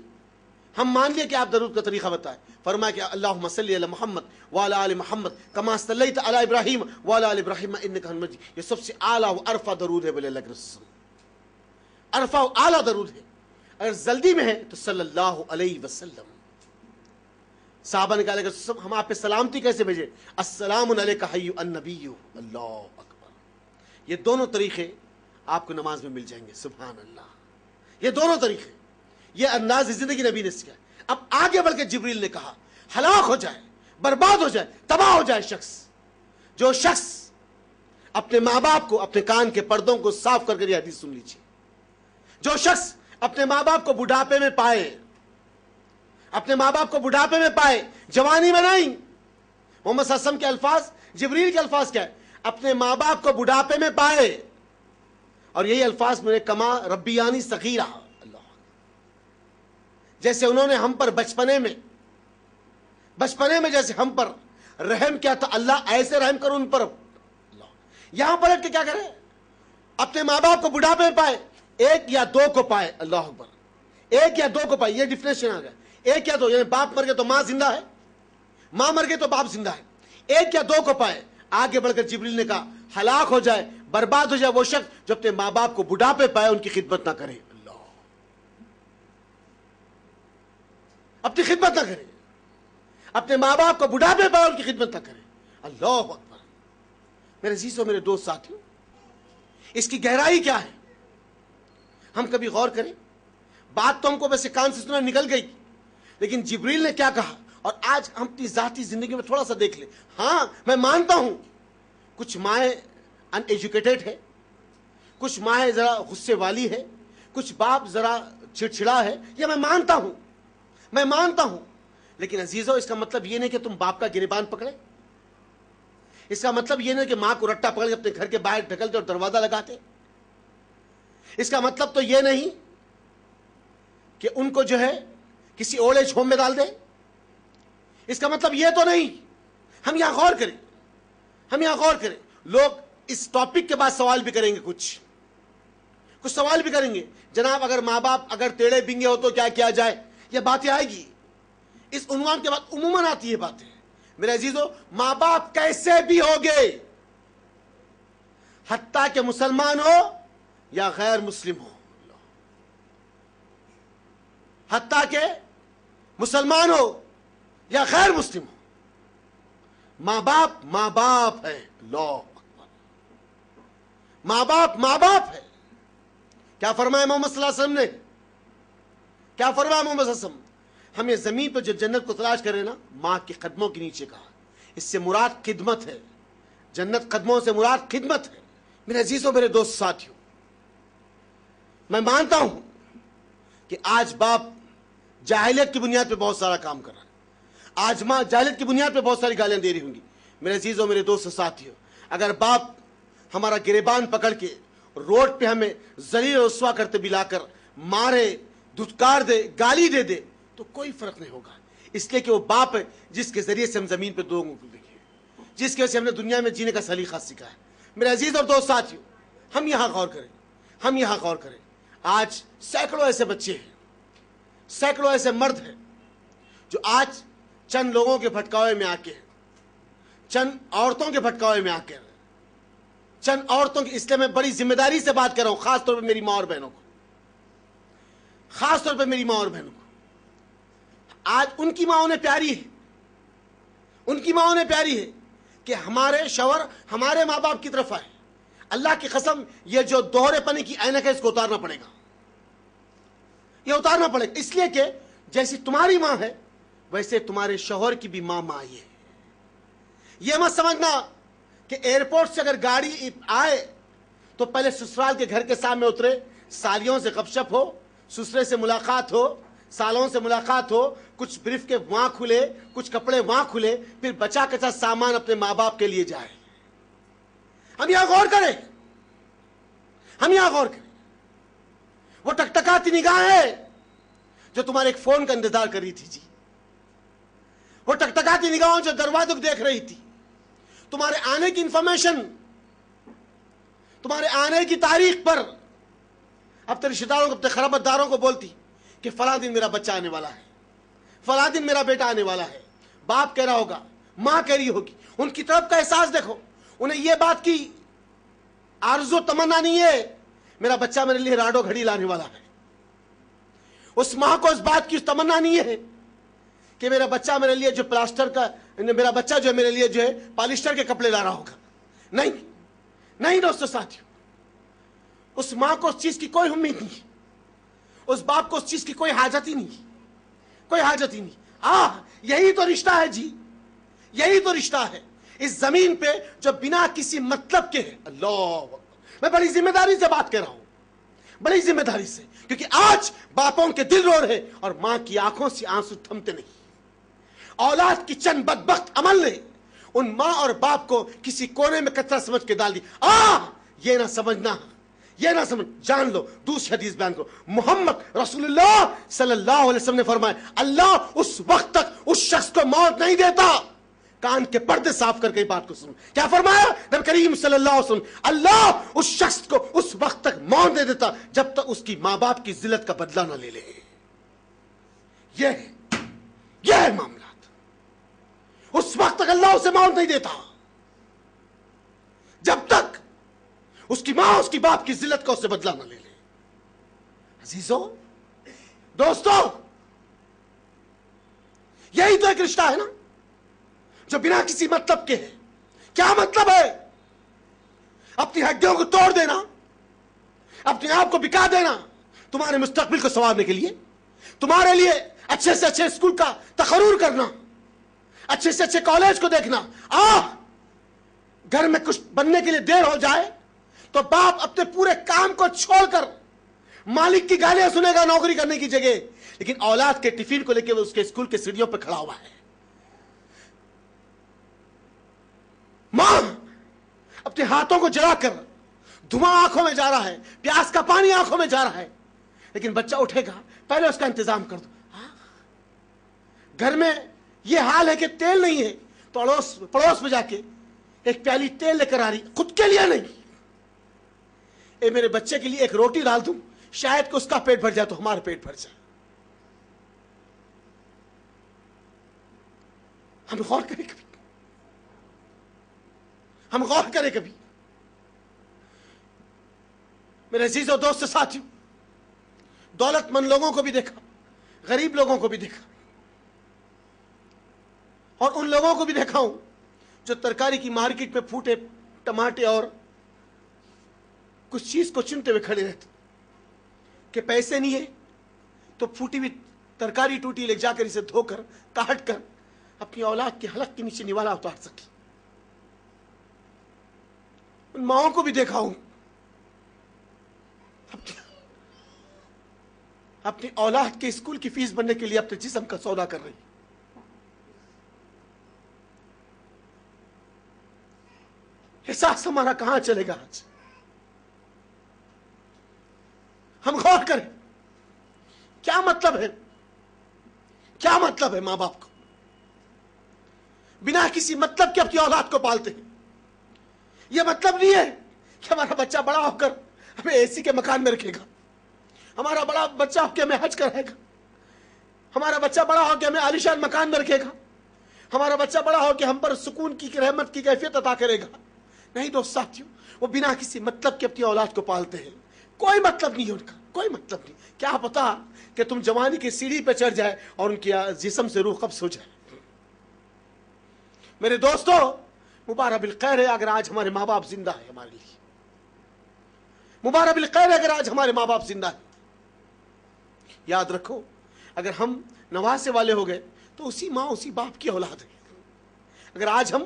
ہم مان لیے کہ آپ درود کا طریقہ بتائیں۔ فرمایا کہ اللہم صلی علی محمد وعلی آل محمد کما صلیت علی ابراہیم وعلی آل ابراہیم انک حمید مجید۔ یہ سب سے اعلیٰ و عرفہ درود ہے، بولے اللہ کے رسول، عرفہ و اعلیٰ درود ہے۔ اگر جلدی میں ہے تو صلی اللہ علیہ وسلم۔ صحابہ نے کہا کہ ہم آپ پہ سلامتی کیسے بھیجیں؟ السلام علیک ایھا النبی۔ اللہ اکبر! یہ دونوں طریقے آپ کو نماز میں مل جائیں گے، سبحان اللہ۔ یہ دونوں طریقے، یہ انداز زندگی نبی نے سکھایا۔ اب آگے بڑھ کے جبریل نے کہا ہلاک ہو جائے، برباد ہو جائے، تباہ ہو جائے شخص، جو شخص اپنے ماں باپ کو، اپنے کان کے پردوں کو صاف کر کے، یہ حدیث سن لیجیے، جو شخص اپنے ماں باپ کو بڑھاپے میں پائے، اپنے ماں باپ کو بڑھاپے میں پائے، جوانی میں نہیں۔ محمد صلی اللہ علیہ وسلم کے الفاظ، جبریل کے الفاظ کیا ہے؟ اپنے ماں باپ کو بڑھاپے میں پائے، اور یہی الفاظ میرے کما ربیانی صغیرہ، اللہ، جیسے انہوں نے ہم پر بچپنے میں جیسے ہم پر رحم کیا تھا، اللہ ایسے رحم کرو ان پر۔ اللہ، یہاں پلٹ کے کیا کرے؟ اپنے ماں باپ کو بڑھاپے میں پائے، ایک یا دو کو پائے، اللہ اکبر، ایک یا دو کو پائے، یہ ڈیفینیشن آ گیا، ایک یا دو، یعنی باپ مر گئے تو ماں زندہ ہے، ماں مر گئے تو باپ زندہ ہے، ایک یا دو کو پائے۔ آگے بڑھ کر جبریل نے کہا ہلاک ہو جائے، برباد ہو جائے وہ شخص جو اپنے ماں باپ کو بڑھاپے پائے ان کی خدمت نہ کرے، اللہ، اپنی خدمت نہ کرے، اپنے ماں باپ کو بڑھاپے پائے ان کی خدمت نہ کرے، اللہ اکبر۔ میرے عزیزوں، میرے دوست ساتھیوں، اس کی گہرائی کیا ہے؟ ہم کبھی غور کریں. بات تو ہم کو ویسے کان سے سنا نکل گئی، لیکن جبریل نے کیا کہا؟ اور آج ہم اپنی ذاتی زندگی میں تھوڑا سا دیکھ لیں. ہاں میں مانتا ہوں کچھ مائیں ان ایجوکیٹڈ ہے، کچھ مائیں ذرا غصے والی ہے، کچھ باپ ذرا چڑچڑا ہے، یہ میں مانتا ہوں. لیکن عزیزو، اس کا مطلب یہ نہیں کہ تم باپ کا گریبان پکڑے. اس کا مطلب یہ نہیں کہ ماں کو رٹا پکڑ کے اپنے گھر کے باہر ڈھکلتے اور دروازہ لگاتے. اس کا مطلب تو یہ نہیں کہ ان کو جو ہے کسی اولڈ ایج ہوم میں ڈال دے. اس کا مطلب یہ تو نہیں. ہم یہاں غور کریں. لوگ اس ٹاپک کے بعد سوال بھی کریں گے، کچھ سوال بھی کریں گے. جناب اگر ماں باپ اگر ٹیڑے بنگے ہو تو کیا کیا جائے؟ یہ باتیں آئے گی. اس عنوان کے بعد عموماً آتی ہے باتیں. میرے عزیزو، ماں باپ کیسے بھی ہوگے، حتیٰ کہ مسلمان ہو یا غیر مسلم ہو، حتیٰ کہ مسلمان ہو یا غیر مسلم ہو، ماں باپ ہے. ماں باپ ہے. کیا فرمایا محمد صلی اللہ علیہ وسلم نے؟ کیا فرمایا محمد صلی اللہ علیہ وسلم؟ ہم یہ زمین پہ جو جنت کو تلاش کریں نا، ماں کے قدموں کے نیچے کہا. اس سے مراد خدمت ہے. جنت قدموں سے مراد خدمت ہے. میرے عزیزوں، میرے دوست ساتھیوں، میں مانتا ہوں کہ آج باپ جاہلیت کی بنیاد پہ بہت سارا کام کر رہا ہے. آج ماں جاہلیت کی بنیاد پہ بہت ساری گالیاں دے رہی ہوں گی. میرے عزیزوں، میرے دوست ساتھیوں، اگر باپ ہمارا گریبان پکڑ کے روڈ پہ ہمیں ذلیل و رسوا کرتے بھی لا کر مارے، دھتکار دے، گالی دے تو کوئی فرق نہیں ہوگا. اس لیے کہ وہ باپ ہے جس کے ذریعے سے ہم زمین پہ لوگوں کو دیکھیں، جس کی وجہ سے ہم نے دنیا میں جینے کا سلیقہ سیکھا ہے. میرے عزیز اور دوست ساتھیوں، ہم یہاں غور کریں. آج سینکڑوں ایسے بچے ہیں، سینکڑوں ایسے مرد ہیں جو آج چند لوگوں کے بھٹکاوے میں آ کے، چند عورتوں کے بھٹکاوے میں آ کے، چند عورتوں کی، اس لیے میں بڑی ذمہ داری سے بات کر رہا ہوں، خاص طور پہ میری ماں اور بہنوں کو، آج ان کی ماں انہیں پیاری ہے کہ ہمارے شوہر ہمارے ماں باپ کی طرف آئے. اللہ کی قسم، یہ جو دوہرے پنے کی اینک ہے، اس کو اتارنا پڑے گا. اس لیے کہ جیسی تمہاری ماں ہے ویسے تمہارے شوہر کی بھی ماں ہے. یہ مت سمجھنا کہ ایئرپورٹ سے اگر گاڑی آئے تو پہلے سسرال کے گھر کے سامنے اترے، سالیوں سے گپ شپ ہو، سسرے سے ملاقات ہو، سالوں سے ملاقات ہو، کچھ بریف کے وہاں کھلے، کچھ کپڑے وہاں کھلے، پھر بچا کچا سامان اپنے ماں باپ کے لیے جائے. ہم یہاں غور کریں. وہ ٹکٹکاتی نگاہ ہے جو تمہارے ایک فون کا انتظار کر رہی تھی جی. وہ ٹکٹکاتی نگاہوں جو دروازے کو دیکھ رہی تھی، تمہارے آنے کی انفارمیشن، تمہارے آنے کی تاریخ پر اپنے رشتہ داروں کو، اپنے خرابت داروں کو بولتی کہ فلاں دن میرا بچہ آنے والا ہے، فلاں دن میرا بیٹا آنے والا ہے. باپ کہہ رہا ہوگا، ماں کہہ رہی ہوگی. ان کی طرف کا احساس دیکھو. انہیں یہ بات کی آرزو تمنا نہیں ہے میرا بچہ میرے لیے راڈو گھڑی لانے والا ہے. اس ماں کو اس بات کی تمنا نہیں ہے کہ میرا بچہ میرے لیے جو میرا بچہ جو میرے لیے جو ہے پالسٹر کے کپڑے لا رہا ہوگا. نہیں دوستو ساتھیو، اس ماں کو اس چیز کی کوئی امید نہیں، اس باپ کو اس چیز کی کوئی حاجت ہی نہیں. یہی تو رشتہ ہے جی، یہی تو رشتہ ہے اس زمین پہ جو بنا کسی مطلب کے ہے. اللہ اکبر. میں بڑی ذمہ داری سے بات کر رہا ہوں، بڑی ذمہ داری سے، کیونکہ آج باپوں کے دل رو رہے اور ماں کی آنکھوں سے آنسو تھمتے نہیں. اولاد کی چند بدبخت عمل نے ان ماں اور باپ کو کسی کونے میں کچرا سمجھ کے ڈال دی. یہ نہ سمجھنا، جان لو. دوسری حدیث بیان کو، محمد رسول اللہ صلی اللہ علیہ وسلم نے فرمایا، اللہ اس وقت تک اس شخص کو موت نہیں دیتا. کان کے پردے صاف کر کے بات کو سنو. کیا فرمایا نبی کریم صلی اللہ علیہ وسلم؟ اللہ اس شخص کو اس وقت تک موت نہیں دیتا جب تک اس کی ماں باپ کی ذلت کا بدلہ نہ لے لے. یہ ہے معاملات. اس وقت تک اللہ اسے موت نہیں دیتا جب تک اس کی ماں اس کی باپ کی ذلت کا اس سے بدلہ نہ لے لے. عزیزو، دوستو، یہی تو ایک رشتہ ہے نا جو بنا کسی مطلب کے ہے. کیا مطلب ہے؟ اپنی ہڈیوں کو توڑ دینا اپنے آپ کو بکا دینا تمہارے مستقبل کو سنوارنے کے لیے، تمہارے لیے اچھے سے اچھے اسکول کا تقرر کرنا، اچھے سے اچھے کالج کو دیکھنا۔ گھر میں کچھ بننے کے لیے دیر ہو جائے تو باپ اپنے پورے کام کو چھوڑ کر مالک کی گالیاں سنے گا نوکری کرنے کی جگہ، لیکن اولاد کے ٹفن کو لے کے وہ اس کے اسکول کے سیڑھیوں پہ کھڑا ہوا ہے۔ ماں اپنے ہاتھوں کو جلا کر دھواں آنکھوں میں جا رہا ہے، پیاس کا پانی آنکھوں میں جا رہا ہے، لیکن بچہ اٹھے گا پہلے اس کا انتظام کر دو۔ گھر میں یہ حال ہے کہ تیل نہیں ہے تو پڑوس میں جا کے ایک پیالی تیل لے کر آ رہی، خود کے لیے نہیں، اے میرے بچے کے لیے ایک روٹی ڈال دوں، شاید کہ اس کا پیٹ بھر جائے تو ہمارا پیٹ بھر جائے۔ ہم غور کریں کبھی، ہم غور کریں کبھی۔ میرے عزیز و دوست ساتھیوں، دولت مند لوگوں کو بھی دیکھا، غریب لوگوں کو بھی دیکھا، اور ان لوگوں کو بھی دیکھا ہوں جو ترکاری کی مارکیٹ میں پھوٹے ٹماٹے اور کچھ چیز کو چنتے ہوئے کھڑے رہتے کہ پیسے نہیں ہے تو پھوٹی ہوئی ترکاری ٹوٹی لے جا کر اسے دھو کر کاٹ کر اپنی اولاد کے حلق کے نیچے نوالا اتار سکی۔ ان ماؤں کو بھی دیکھا ہوں اپنی اولاد کے اسکول کی فیس بننے کے لیے اپنے جسم کا سودا کر رہی۔ احساس ہمارا کہاں چلے گا آج؟ ہم غور کریں، کیا مطلب ہے، کیا مطلب ہے ماں باپ کو بنا کسی مطلب کے اپنی اولاد کو پالتے ہیں؟ یہ مطلب نہیں ہے کہ ہمارا بچہ بڑا ہو کر ہمیں اے سی کے مکان میں رکھے گا، ہمارا بڑا بچہ ہو کے ہمیں حج کرائے گا، ہمارا بچہ بڑا ہو کے ہمیں عالیشان مکان میں رکھے گا، ہمارا بچہ بڑا ہو کے ہم پر سکون کی رحمت کی کیفیت عطا کرے گا۔ نہیں دوست ساتھیوں، وہ بنا کسی مطلب کے اپنی اولاد کو پالتے ہیں، کوئی مطلب نہیں ہے ان کا، کوئی مطلب نہیں۔ کیا پتا کہ تم جوانی کی سیڑھی پہ چڑھ جائے اور ان کی جسم سے روح قبض ہو جائے۔ میرے دوستو، مبارک بالخیر ہے اگر آج ہمارے ماں باپ زندہ ہے ہمارے لیے، مبارک بالخیر ہے اگر آج ہمارے ماں باپ زندہ ہے۔ یاد رکھو، اگر ہم نواسے والے ہو گئے تو اسی ماں اسی باپ کی اولاد ہے، اگر آج ہم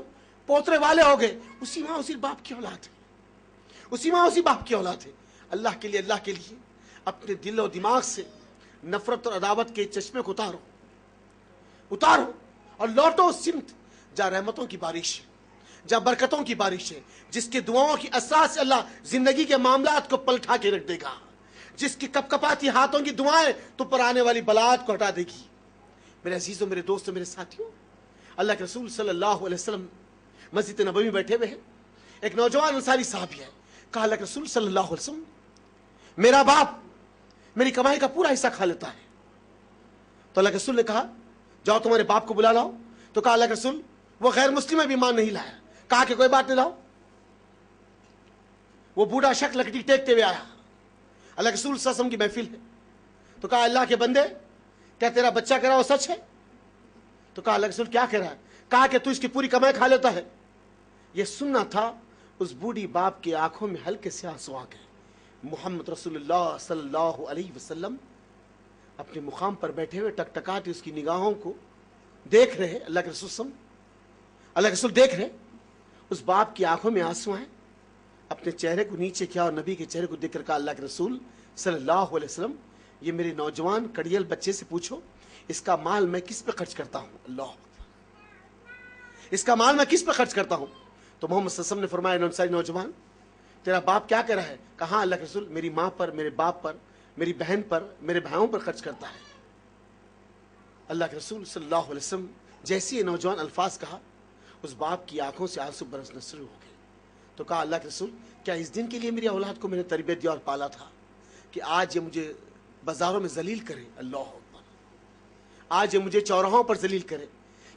پوترے والے ہو گئے اسی ماں اسی باپ کی اولاد ہے، اسی ماں اسی باپ کی اولاد ہے۔ اللہ کے لیے اپنے دل و دماغ سے نفرت اور عداوت کے چشمے کو اتارو اور لوٹو سمت جہاں رحمتوں کی بارش ہے، جہاں برکتوں کی بارش ہے، جس کے دعاؤں کی اثرات سے اللہ زندگی کے معاملات کو پلٹا کے رکھ دے گا، جس کی کپ کپاتی ہاتھوں کی دعائیں تو پر آنے والی بلات کو ہٹا دے گی۔ میرے عزیزوں، میرے دوستوں، میرے ساتھیوں، اللہ کے رسول صلی اللہ علیہ وسلم مسجد نبوی میں بیٹھے ہوئے ہیں، ایک نوجوان انصاری صحابی ہے، کہا اللہ کے رسول صلی اللہ علیہ وسلم میرا باپ میری کمائی کا پورا حصہ کھا لیتا ہے۔ تو اللہ کے رسول نے کہا جاؤ تمہارے باپ کو بلا لاؤ۔ تو کہا اللہ کے رسول وہ غیر مسلم ہے، بھی ایمان نہیں لایا۔ کہا کہ کوئی بات نہیں، لاؤ۔ وہ بوڑھا شخص لکڑی ٹیکتے ہوئے آیا، اللہ کے رسول صلی اللہ علیہ وسلم کی محفل ہے، تو کہا اللہ کے بندے کیا تیرا بچہ کہہ رہا وہ سچ ہے؟ تو کہا اللہ کے رسول کیا کہہ رہا ہے؟ کہا کہ تو اس کی پوری کمائی کھا لیتا ہے۔ یہ سننا تھا، اس بوڑھی باپ کی آنکھوں میں ہلکے سے آنسو آ گئے۔ محمد رسول اللہ صلی اللہ علیہ وسلم اپنے مقام پر بیٹھے ہوئے ٹکٹکاتی اس کی نگاہوں کو دیکھ رہے، اللہ کے رسول دیکھ رہے، اس باپ کی آنکھوں میں آنسو ہیں، اپنے چہرے کو نیچے کیا اور نبی کے چہرے کو دیکھ کر کہا اللہ کے رسول صلی اللہ علیہ وسلم یہ میرے نوجوان کڑیل بچے سے پوچھو اس کا مال میں کس پہ خرچ کرتا ہوں، اللہ اس کا مال میں کس پہ خرچ کرتا ہوں؟ تو محمد صلی اللہ علیہ وسلم نے فرمایا انصاری نوجوان تیرا باپ کیا کہہ رہا ہے؟ کہا اللہ کے رسول میری ماں پر، میرے باپ پر، میری بہن پر، میرے بھائیوں پر خرچ کرتا ہے۔ اللہ کے رسول صلی اللہ علیہ وسلم جیسی یہ نوجوان الفاظ کہا اس باپ کی آنکھوں سے آنسو برسنا شروع ہو گئے۔ تو کہا اللہ کے رسول کیا اس دن کے لیے میری اولاد کو میں نے تربیت دیا اور پالا تھا کہ آج یہ مجھے بازاروں میں ذلیل کرے؟ اللہ اکبر، آج یہ مجھے چوراہوں پر ذلیل کرے؟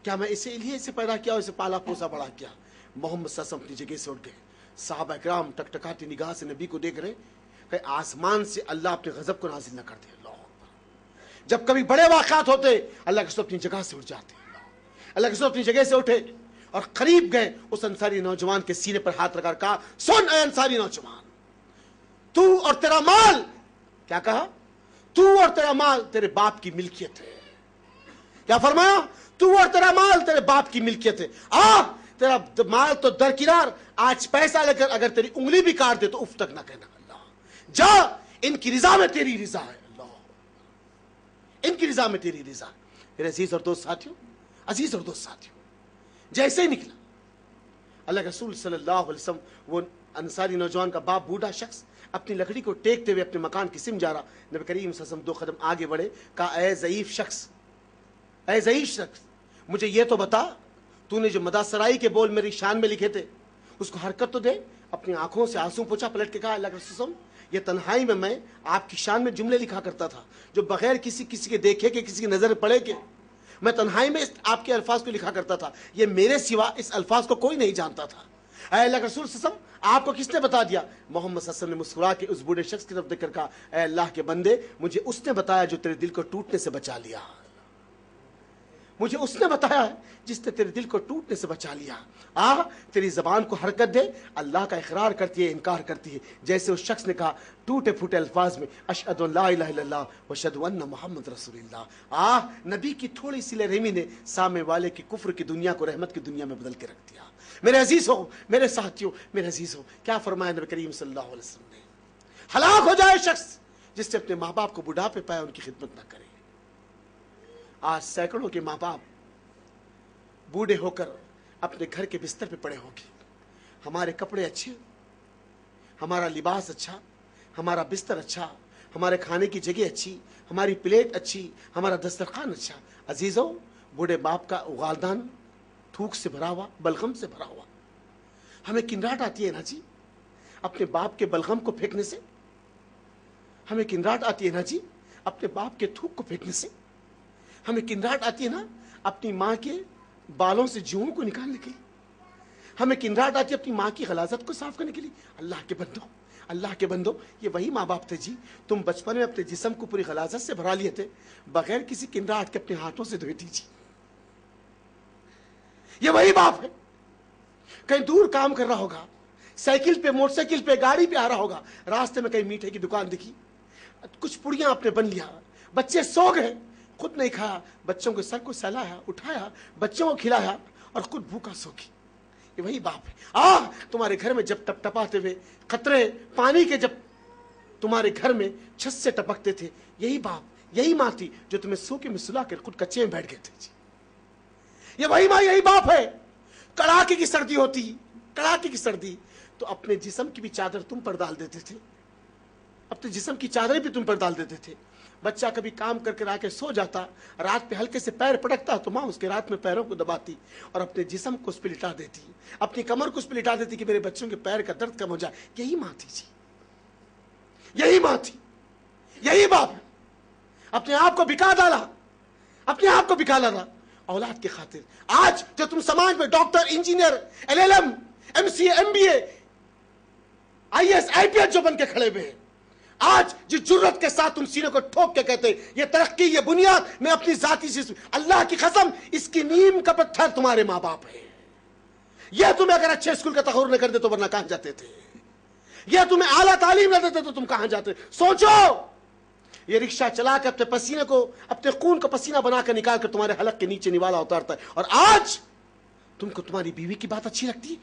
کیا میں اسے لیے اسے پیدا کیا اور اسے پالا پوسا بڑا کیا؟ محمد صلی اللہ علیہ وسلم اپنی جگہ سے اٹھ گئے، صحابہ اکرام ٹکٹکاتی نگاہ سے نبی کو دیکھ رہے کہ آسمان سے اللہ اپنے غضب کو نازل نہ کر دے۔ اللہ اکبر، جب کبھی بڑے واقعات ہوتے اللہ کے رسول اپنی جگہ سے اٹھ جاتے، اللہ کے رسول اپنی جگہ سے اٹھے اور قریب گئے، اس انصاری نوجوان کے سینے پر ہاتھ رکھا، کہا سن اے انصاری نوجوان، تو اور تیرا مال، کیا کہا؟ تو اور تیرا مال تیرے باپ کی ملکیت ہے. کیا فرمایا؟ تو اور تیرا مال تیرے باپ کی ملکیت ہے. تیرا مال تو درکنار، آج پیسہ لے کر اگر تیری انگلی بھی کاٹ دے تو اف تک نہ کہنا. اللہ جا، ان کی رضا میں تیری رضا ہے. اللہ، ان کی رضا میں تیری رضا ہے. میرے عزیز اور دوست ساتھیوں، جیسے ہی نکلا اللہ کے رسول صلی اللہ علیہ وسلم، وہ انصاری نوجوان کا باپ بوڑھا شخص اپنی لکڑی کو ٹیکتے ہوئے اپنے مکان کی سمت جا رہا. نبی کریم صلی اللہ علیہ وسلم 2 قدم آگے بڑھے، کہا اے ضعیف شخص، مجھے یہ تو بتا، تو نے جو مدثرائی کے بول میری شان میں لکھے تھے اس کو حرکت تو دے. اپنی آنکھوں سے آنسو پوچھا، پلٹ کے کہا اللہ کے رسول، یہ تنہائی میں آپ کی شان میں جملے لکھا کرتا تھا جو بغیر کسی کے دیکھے کہ کسی کی نظر پڑے کے میں تنہائی میں آپ کے الفاظ کو لکھا کرتا تھا. یہ میرے سوا اس الفاظ کو کوئی نہیں جانتا تھا. اے اللہ کے رسول صلی اللہ علیہ وسلم، آپ کو کس نے بتا دیا؟ محمد صلی اللہ علیہ وسلم نے مسکرا کے اس بوڑھے شخص کی طرف دیکھ کر کہا، اے اللہ کے بندے، مجھے اس نے بتایا جو تیرے دل کو ٹوٹنے سے بچا لیا. مجھے اس نے بتایا ہے جس نے تیرے دل کو ٹوٹنے سے بچا لیا. تیری زبان کو حرکت دے، اللہ کا اقرار کرتی ہے، انکار کرتی ہے. جیسے اس شخص نے کہا ٹوٹے پھوٹے الفاظ میں، اشہد ان لا الہ الا اللہ واشہد ان محمد رسول اللہ. نبی کی تھوڑی سی رحمی نے سامنے والے کی کفر کی دنیا کو رحمت کی دنیا میں بدل کے رکھ دیا. میرے عزیزوں، میرے ساتھیوں، میرے عزیزوں، کیا فرمایا نبی کریم صلی اللہ علیہ وسلم نے؟ ہلاک ہو جائے شخص جس سے اپنے ماں باپ کو بڑھاپے پائے ان کی خدمت نہ کرے. آج سینکڑوں کے ماں باپ بوڑھے ہو کر اپنے گھر کے بستر پہ پڑے ہوں گے. ہمارے کپڑے اچھے، ہمارا لباس اچھا، ہمارا بستر اچھا، ہمارے کھانے کی جگہ اچھی، ہماری پلیٹ اچھی، ہمارا دسترخوان اچھا. عزیزوں، بوڑھے باپ کا اغالدان تھوک سے بھرا ہوا، بلغم سے بھرا ہوا. ہمیں کنراٹ آتی ہے نا جی اپنے باپ کے بلغم کو پھینکنے سے. ہمیں کنراٹ آتی ہے نا جی اپنے باپ کے تھوک کو پھینکنے سے. ہمیں کنراٹ آتی ہے نا اپنی ماں کے بالوں سے جوؤں کو نکالنے کے لیے. ہمیں کنراٹ آتی ہے اپنی ماں کی غلاظت کو صاف کرنے کے لیے. اللہ کے بندو، یہ وہی ماں باپ تھے جی. تم بچپن میں اپنے جسم کو پوری غلاظت سے بھرا لیے تھے، بغیر کسی کنراٹ کے اپنے ہاتھوں سے دھوئے دیجیے. یہ وہی باپ ہے. کہیں دور کام کر رہا ہوگا، سائیکل پہ، موٹر سائیکل پہ، گاڑی پہ آ رہا ہوگا، راستے میں کہیں میٹھے کی دکان دکھی، کچھ پڑیاں آپ نے بن لیا، بچے سو گئے، خود نہیں کھایا، بچوں کے سر کو سہلایا، اٹھایا، بچوں کو کھلایا اور خود بھوکا سو گئی. یہ وہی باپ ہے. تمہارے گھر میں جب ٹپ ٹپاتے ہوئے قطرے پانی کے جب تمہارے گھر میں چھت سے ٹپکتے تھے، یہی باپ، یہی ماں تھی جو تمہیں سوکے میں سلا کر خود کچے میں بیٹھ گئے تھے جی. یہ وہی ماں، یہی باپ ہے. کڑاکے کی سردی ہوتی، کڑاکے کی سردی، تو اپنے جسم کی بھی چادر تم پر ڈال دیتے تھے، اپنے جسم کی چادریں بھی تم پر ڈال دیتے تھے. بچہ کبھی کام کر کے آ کے سو جاتا، رات پہ ہلکے سے پیر پٹکتا تو ماں اس کے رات میں پیروں کو دباتی اور اپنے جسم کو اس پہ لٹا دیتی، اپنی کمر کو اس پہ لٹا دیتی کہ میرے بچوں کے پیر کا درد کم ہو جائے. یہی ماں تھی جی، یہی ماں تھی، یہی باپ. اپنے آپ کو بکا ڈالا، اپنے آپ کو بکا ڈالا اولاد کی خاطر. آج جو تم سماج میں doctor, engineer, LLM، MCA، MBA، IAS، IPS جو بن کے کھڑے ہوئے ہیں، آج جس جرت کے ساتھ تم سینے کو ٹھوک کے کہتے یہ ترقی، یہ بنیاد، میں اپنی ذاتی سے، اللہ کی قسم اس کی نیم کا پتھر تمہارے ماں باپ ہے. یہ تمہیں اگر اچھے اسکول کا تغیر نہ کر دے تو ورنہ کہاں جاتے تھے؟ یہ تمہیں اعلیٰ تعلیم نہ دیتے تو تم کہاں جاتے؟ سوچو. یہ رکشہ چلا کے اپنے پسینے کو، اپنے خون کو پسینہ بنا کر نکال کر تمہارے حلق کے نیچے نوالا اتارتا ہے. اور آج تم کو تمہاری بیوی کی بات اچھی لگتی ہے،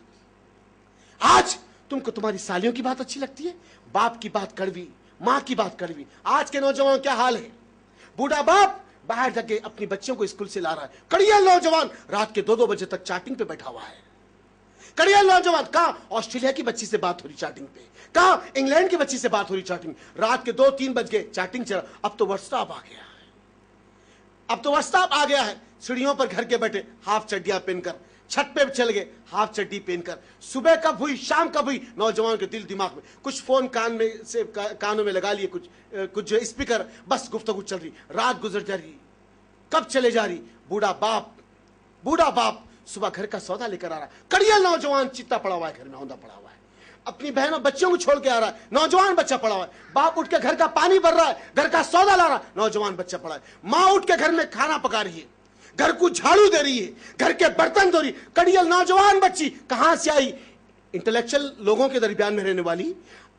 آج تم کو تمہاری سالیوں کی بات اچھی لگتی ہے، باپ کی بات کڑوی، ماں کی بات کڑوی. آج کے نوجوان کیا حال ہے؟ بوڑھا باپ باہر جا کے اپنی بچوں کو اسکول سے لا رہا ہے، کڑیا نوجوان رات کے 2 بجے تک چیٹنگ پہ بیٹھا ہوا ہے. کڑیا نوجوان، کہاں آسٹریلیا کی بچی سے بات ہو رہی چیٹنگ پہ، کہاں انگلینڈ کی بچی سے بات ہو رہی چیٹنگ، رات کے 2-3 بج گئے چیٹنگ چلا. اب تو واٹس ایپ آ گیا ہے، سیڑھیوں پر گھر کے بیٹھے ہاف چڈیاں پہن کر، چھت پہ چل گئے ہاف چڈی پہن کر. صبح کب ہوئی، شام کب ہوئی، نوجوان کے دل دماغ میں کچھ فون کانوں میں لگا لیے، کچھ جو اسپیکر، بس گفتگو چل رہی، رات گزر جا رہی، کب چلے جا رہی. بوڑھا باپ صبح گھر کا سودا لے کر آ رہا، کڑیا نوجوان چتا پڑا ہوا ہے، گھر میں ہوندا پڑا ہوا ہے، اپنی بہنوں بچوں کو چھوڑ کے آ رہا ہے، نوجوان بچہ پڑا ہوا ہے. باپ اٹھ کے گھر کا پانی بھر رہا ہے، گھر کا سودا لا رہا، نوجوان بچہ پڑا ہے. ماں اٹھ کے گھر میں کھانا پکا رہی ہے، گھر کو جھاڑو دے رہی ہے، گھر کے برتن دھو رہی. کڑیل نوجوان بچی کہاں سے آئی؟ انٹلیکچل لوگوں کے درمیان میں رہنے والی،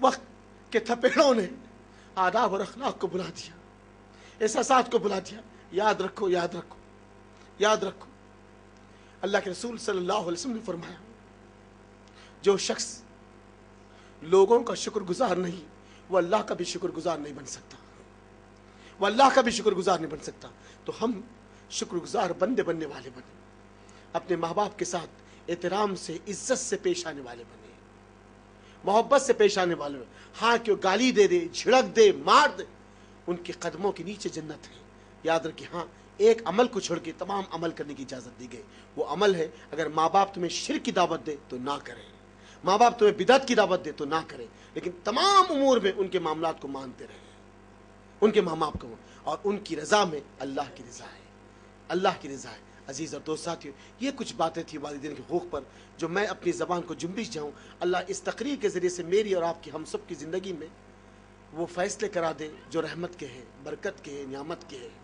وقت کے تھپیڑوں نے آداب اور اخلاق کو بلا دیا، احساسات کو بلا دیا۔ یاد رکھو، یاد رکھو، یاد رکھو، اللہ کے رسول صلی اللہ علیہ وسلم نے فرمایا جو شخص لوگوں کا شکر گزار نہیں وہ اللہ کا بھی شکر گزار نہیں بن سکتا، وہ اللہ کا بھی شکر گزار نہیں بن سکتا۔ تو ہم شکر گزار بندے بننے والے بنے، اپنے ماں باپ کے ساتھ احترام سے، عزت سے پیش آنے والے بنے، محبت سے پیش آنے والے بنے۔ ہاں کہ وہ گالی دے دے، جھڑک دے، مار دے، ان کے قدموں کے نیچے جنت ہے۔ یاد رکھیں، ہاں ایک عمل کو چھوڑ کے تمام عمل کرنے کی اجازت دی گئی، وہ عمل ہے اگر ماں باپ تمہیں شرک کی دعوت دے تو نہ کریں، ماں باپ تمہیں بدعت کی دعوت دے تو نہ کریں، لیکن تمام امور میں ان کے معاملات کو مانتے رہیں، ان کے ماں باپ کو، اور ان کی رضا میں اللہ کی رضا ہے، اللہ کی رضا ہے۔ عزیز اور دوست ساتھیو، یہ کچھ باتیں تھیں والدین کے حقوق پر جو میں اپنی زبان کو جنبش جاؤں، اللہ اس تقریر کے ذریعے سے میری اور آپ کی، ہم سب کی زندگی میں وہ فیصلے کرا دے جو رحمت کے ہیں، برکت کے ہیں، نعمت کے ہیں۔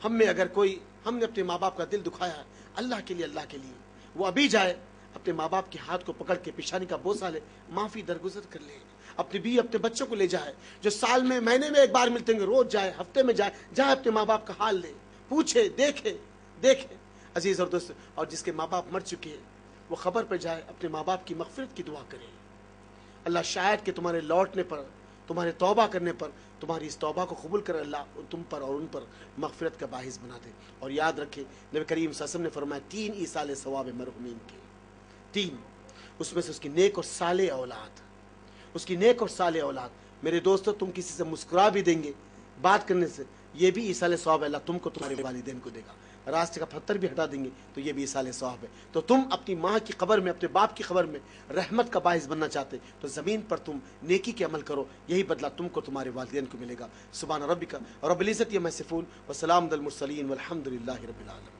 ہم میں اگر کوئی، ہم نے اپنے ماں باپ کا دل دکھایا ہے اللہ کے لیے، وہ ابھی جائے اپنے ماں باپ کے ہاتھ کو پکڑ کے پیشانی کا بوسہ لے، معافی درگزر کر لے، اپنی بیوی اپنے بچوں کو لے جائے، جو سال میں، مہینے میں ایک بار ملتے ہیں روز جائے، ہفتے میں جائے اپنے ماں باپ کا حال لے، پوچھے، دیکھے۔ عزیز اور دوست، اور جس کے ماں باپ مر چکے ہیں وہ خبر پہ جائے، اپنے ماں باپ کی مغفرت کی دعا کرے۔ اللہ شاید کہ تمہارے لوٹنے پر، تمہارے توبہ کرنے پر، تمہاری اس توبہ کو قبول کر اللہ تم پر اور ان پر مغفرت کا باعث بنا دے۔ اور یاد رکھے نبی کریم صلی اللہ علیہ وسلم نے فرمایا 3 ایصال ثواب مرحومین کے، 3، اس میں سے اس کی نیک اور صالح اولاد، اس کی نیک اور صالح اولاد۔ میرے دوستو، تم کسی سے مسکرا بھی دیں گے بات کرنے سے، یہ بھی ایصال ثواب اللہ تم کو تمہارے والدین کو دے گا۔ راستے کا پتھر بھی ہٹا دیں گے تو یہ بھی ایصال ثواب ہے۔ تو تم اپنی ماں کی قبر میں، اپنے باپ کی قبر میں رحمت کا باعث بننا چاہتے تو زمین پر تم نیکی کے عمل کرو، یہی بدلہ تم کو تمہارے والدین کو ملے گا۔ سبحان ربک رب العزت عما یصفون وسلام علی المرسلین والحمد للہ رب العالمین۔